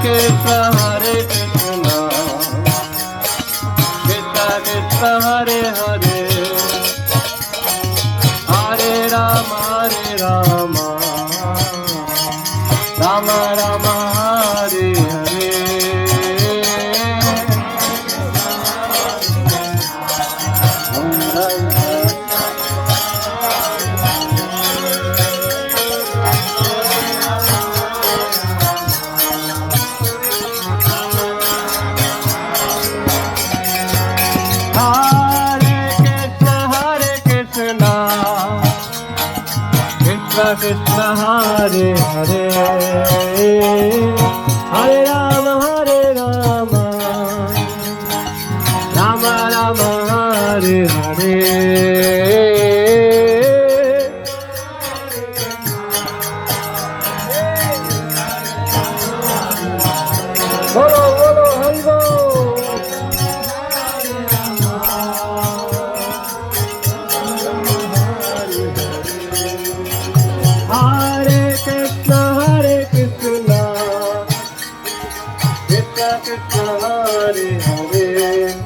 Krishna Hare Krishna Krishna Krishna Hare Hare Hare Rama Rama Rama Hare Hare Krishna Hare Hare Hare Rama Rama Rama Hare Hare Bolo Bolo Hari Bol Hare Krishna Krishna Krishna Hare Hare